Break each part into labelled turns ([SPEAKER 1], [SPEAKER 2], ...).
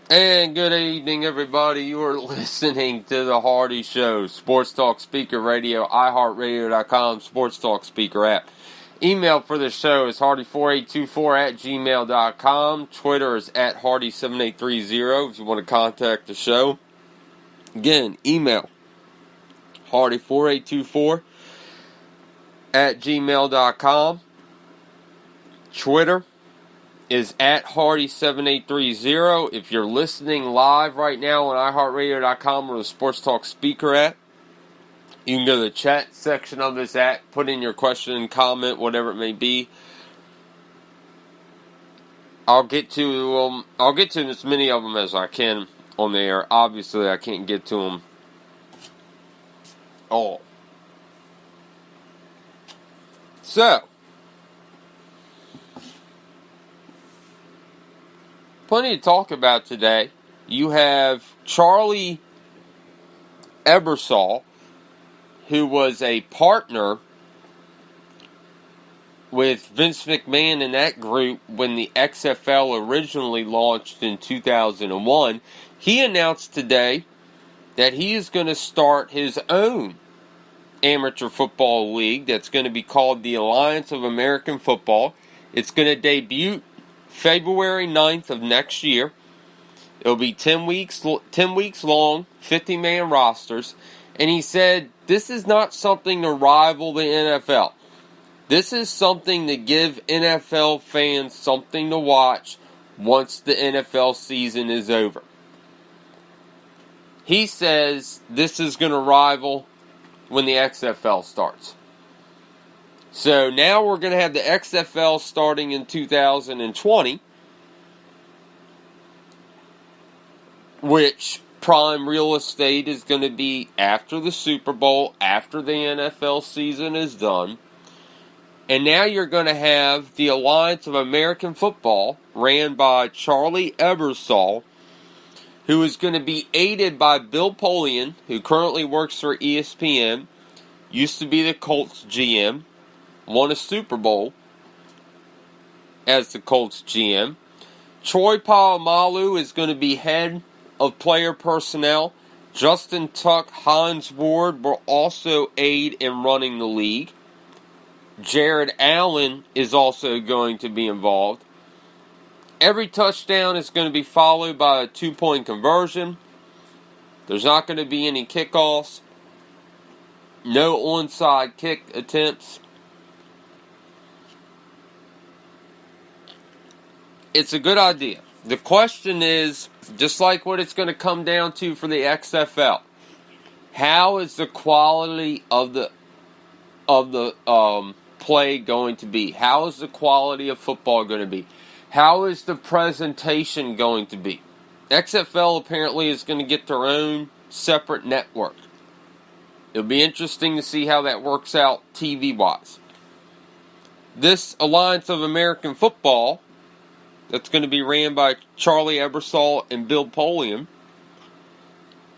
[SPEAKER 1] And good evening, everybody. You are listening to The Hardy Show, Sports Talk Speaker Radio, iHeartRadio.com, Sports Talk Speaker app. Email for the show is hardy4824 at gmail.com. Twitter is at hardy7830 if you want to contact the show. Again, email hardy4824 at gmail.com. Twitter is at Hardy7830. If you're listening live right now on iHeartRadio.com or the Sports Talk Speaker app, you can go to the chat section of this app, put in your question, comment, whatever it may be. I'll get to as many of them as I can on the air. Obviously, I can't get to them all. So, plenty to talk about today. You have Charlie Ebersol, who was a partner with Vince McMahon in that group when the XFL originally launched in 2001. He announced today that he is going to start his own amateur football league that's going to be called the Alliance of American Football. It's going to debut February 9th of next year. It'll be 10 weeks long, 50-man rosters. And he said, this is not something to rival the NFL. This is something to give NFL fans something to watch once the NFL season is over. He says this is going to rival when the XFL starts. So now we're going to have the XFL starting in 2020, which prime real estate is going to be after the Super Bowl, after the NFL season is done. And now you're going to have the Alliance of American Football, ran by Charlie Ebersol, who is going to be aided by Bill Polian, who currently works for ESPN, used to be the Colts GM, won a Super Bowl as the Colts GM. Troy Polamalu is going to be head of player personnel. Justin Tuck, Hines Ward will also aid in running the league. Jared Allen is also going to be involved. Every touchdown is going to be followed by a 2-point conversion. There's not going to be any kickoffs. No onside kick attempts. It's a good idea. The question is, just like what it's going to come down to for the XFL, how is the quality of the play going to be? How is the quality of football going to be? How is the presentation going to be? XFL apparently is going to get their own separate network. It'll be interesting to see how that works out TV-wise. This Alliance of American Football that's going to be ran by Charlie Ebersol and Bill Polian,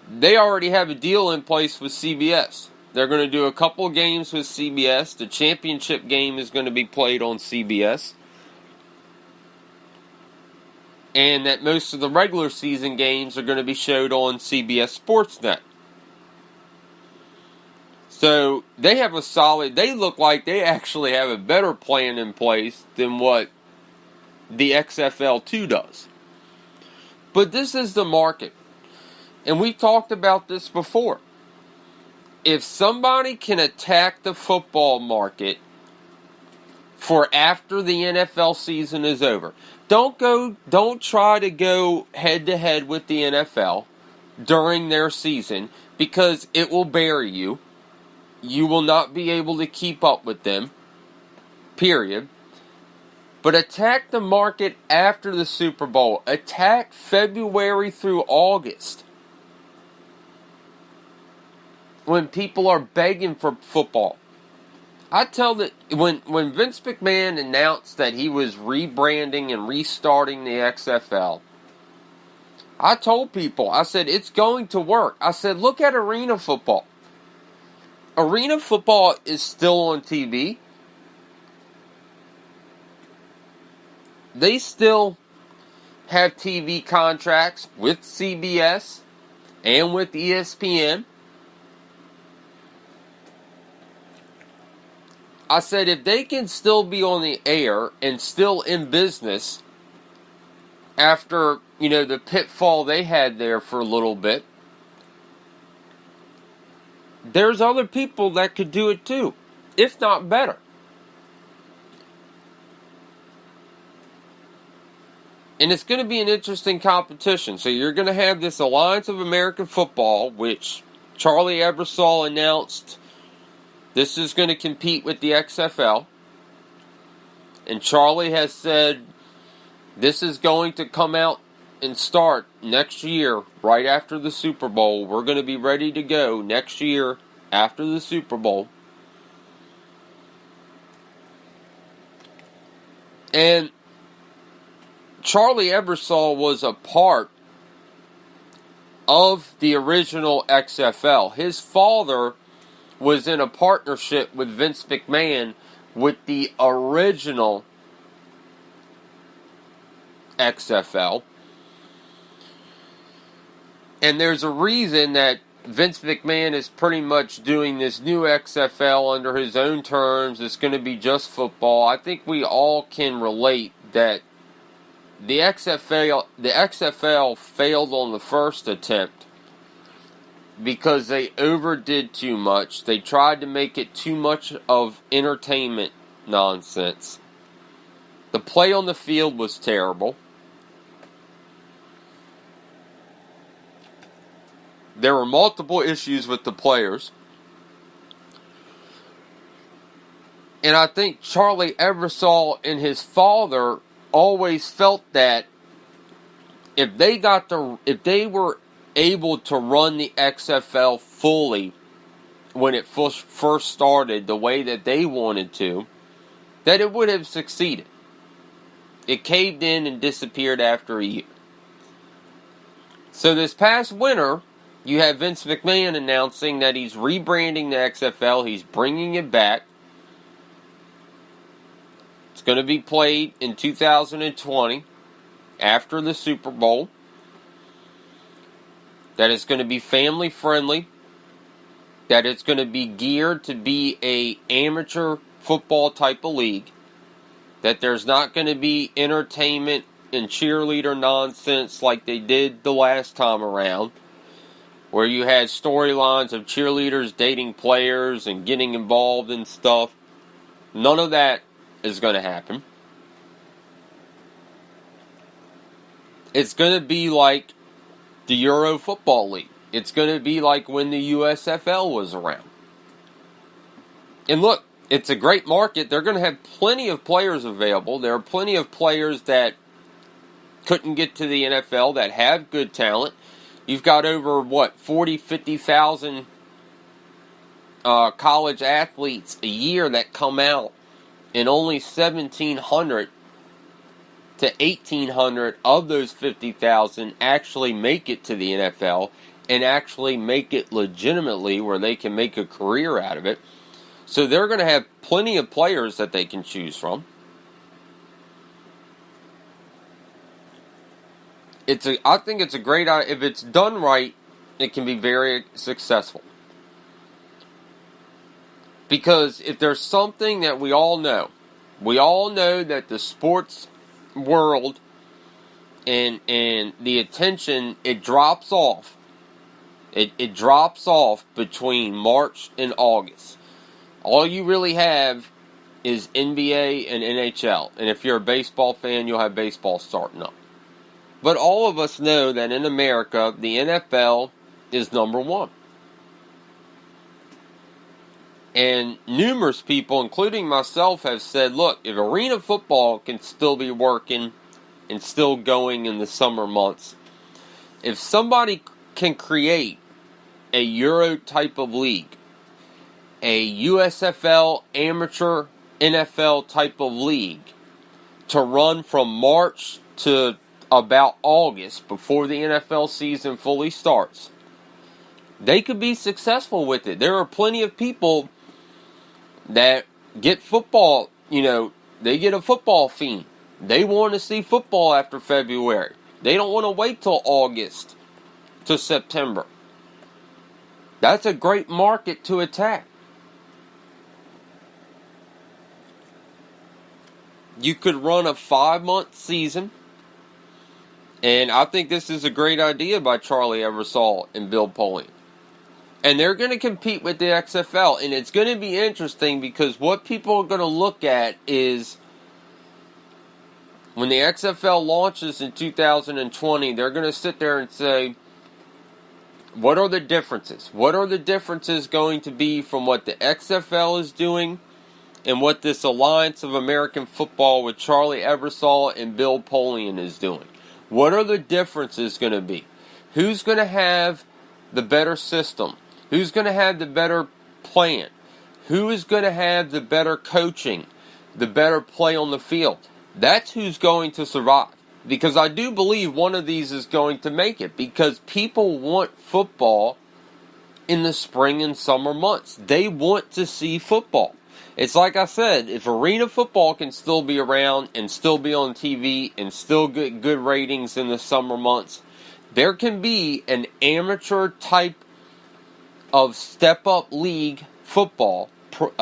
[SPEAKER 1] they already have a deal in place with CBS. They're going to do a couple of games with CBS. The championship game is going to be played on CBS. And that most of the regular season games are going to be showed on CBS Sportsnet. So they have they look like they actually have a better plan in place than what the XFL2 does. But this is the market. And we talked about this before. If somebody can attack the football market for after the NFL season is over, don't try to go head to head with the NFL during their season, because it will bury you. You will not be able to keep up with them. Period. But attack the market after the Super Bowl. Attack February through August, when people are begging for football. I tell that when Vince McMahon announced that he was rebranding and restarting the XFL, I told people, I said, it's going to work. I said, look at arena football. Arena football is still on TV. They still have TV contracts with CBS and with ESPN. I said if they can still be on the air and still in business after, the pitfall they had there for a little bit, there's other people that could do it too, if not better. And it's going to be an interesting competition. So you're going to have this Alliance of American Football, which Charlie Ebersol announced this is going to compete with the XFL. And Charlie has said this is going to come out and start next year, right after the Super Bowl. We're going to be ready to go next year after the Super Bowl. And Charlie Ebersol was a part of the original XFL. His father was in a partnership with Vince McMahon with the original XFL. And there's a reason that Vince McMahon is pretty much doing this new XFL under his own terms. It's going to be just football. I think we all can relate that the XFL failed on the first attempt because they overdid too much. They tried to make it too much of entertainment nonsense. The play on the field was terrible. There were multiple issues with the players. And I think Charlie Ebersol and his father always felt that if they were able to run the XFL fully when it first started the way that they wanted to, that it would have succeeded. It caved in and disappeared after a year. So this past winter, you have Vince McMahon announcing that he's rebranding the XFL. He's bringing it back. It's going to be played in 2020 after the Super Bowl. That it's going to be family friendly. That it's going to be geared to be a amateur football type of league. That there's not going to be entertainment and cheerleader nonsense like they did the last time around, where you had storylines of cheerleaders dating players and getting involved in stuff. None of that is going to happen. It's going to be like the Euro Football League. It's going to be like when the USFL was around. And look, it's a great market. They're going to have plenty of players available. There are plenty of players that couldn't get to the NFL that have good talent. You've got over, 50,000 college athletes a year that come out, and only 1,700 to 1,800 of those 50,000 actually make it to the NFL and actually make it legitimately where they can make a career out of it. So they're going to have plenty of players that they can choose from. I think it's a great idea. If it's done right, it can be very successful. Because if there's something that we all know that the sports world and the attention, it drops off. It drops off between March and August. All you really have is NBA and NHL. And if you're a baseball fan, you'll have baseball starting up. But all of us know that in America, the NFL is number one. And numerous people, including myself, have said, look, if arena football can still be working and still going in the summer months, if somebody can create a Euro type of league, a USFL amateur NFL type of league to run from March to about August before the NFL season fully starts, they could be successful with it. There are plenty of people that get football, they get a football fiend. They want to see football after February. They don't want to wait till August to September. That's a great market to attack. You could run a 5-month season. And I think this is a great idea by Charlie Ebersol and Bill Polian. And they're going to compete with the XFL. And it's going to be interesting because what people are going to look at is when the XFL launches in 2020, they're going to sit there and say, what are the differences? What are the differences going to be from what the XFL is doing and what this Alliance of American Football with Charlie Ebersol and Bill Polian is doing? What are the differences going to be? Who's going to have the better system? Who's going to have the better plan? Who is going to have the better coaching, the better play on the field? That's who's going to survive. Because I do believe one of these is going to make it. Because people want football in the spring and summer months. They want to see football. It's like I said, if arena football can still be around and still be on TV and still get good ratings in the summer months, there can be an amateur type of step-up league football,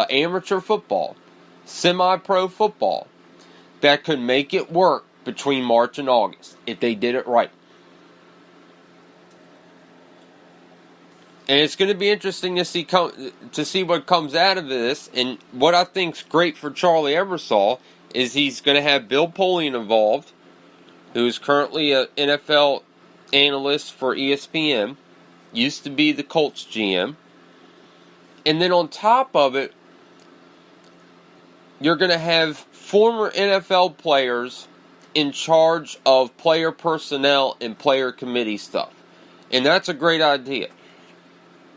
[SPEAKER 1] amateur football, semi-pro football, that could make it work between March and August if they did it right. And it's going to be interesting to see what comes out of this. And what I think's great for Charlie Ebersol is he's going to have Bill Polian involved, who is currently an NFL analyst for ESPN, used to be the Colts GM. And then on top of it, you're going to have former NFL players in charge of player personnel and player committee stuff. And that's a great idea.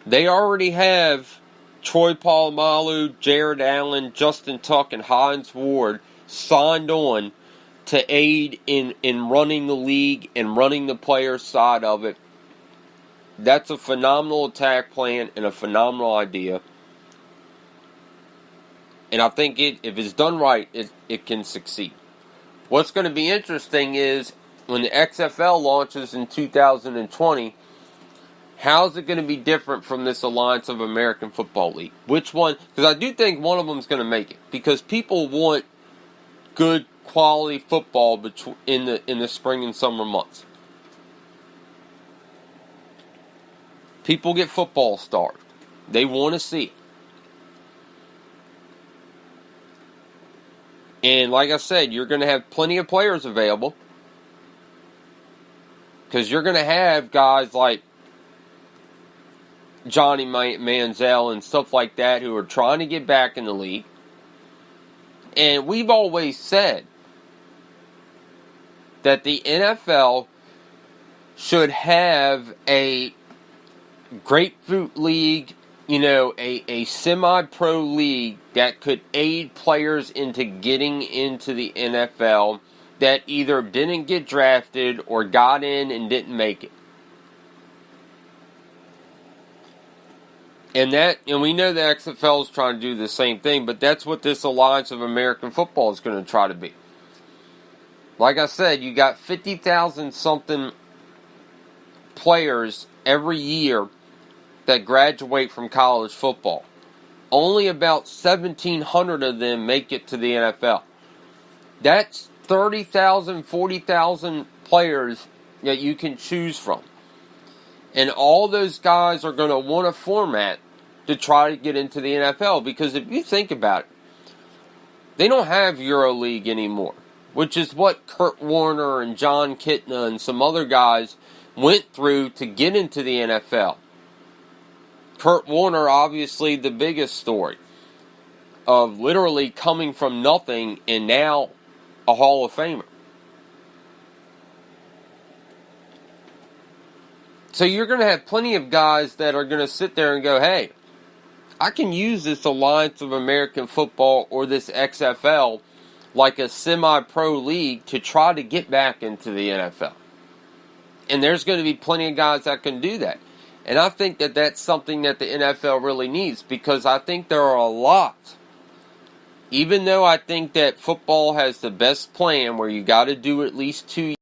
[SPEAKER 1] They already have Troy Polamalu, Jared Allen, Justin Tuck, and Hines Ward signed on to aid in running the league and running the player side of it. That's a phenomenal attack plan and a phenomenal idea. And I think if it's done right, it can succeed. What's going to be interesting is when the XFL launches in 2020, how's it going to be different from this Alliance of American Football League? Which one? Because I do think one of them is going to make it. Because people want good quality football in the spring and summer months. People get football starved. They want to see it. And like I said, you're going to have plenty of players available. Because you're going to have guys like Johnny Manziel and stuff like that who are trying to get back in the league. And we've always said that the NFL should have a grapefruit league, a semi-pro league that could aid players into getting into the NFL that either didn't get drafted or got in and didn't make it. And we know the XFL is trying to do the same thing, but that's what this Alliance of American Football is going to try to be. Like I said, you got 50,000 something players every year that graduate from college football. Only about 1,700 of them make it to the NFL. That's 30,000, 40,000 players that you can choose from. And all those guys are going to want a format to try to get into the NFL. Because if you think about it, they don't have EuroLeague anymore. Which is what Kurt Warner and John Kitna and some other guys went through to get into the NFL. Kurt Warner, obviously the biggest story of literally coming from nothing and now a Hall of Famer. So you're going to have plenty of guys that are going to sit there and go, hey, I can use this Alliance of American Football or this XFL like a semi-pro league to try to get back into the NFL. And there's going to be plenty of guys that can do that. And I think that that's something that the NFL really needs, because I think there are a lot. Even though I think that football has the best plan where you got to do at least 2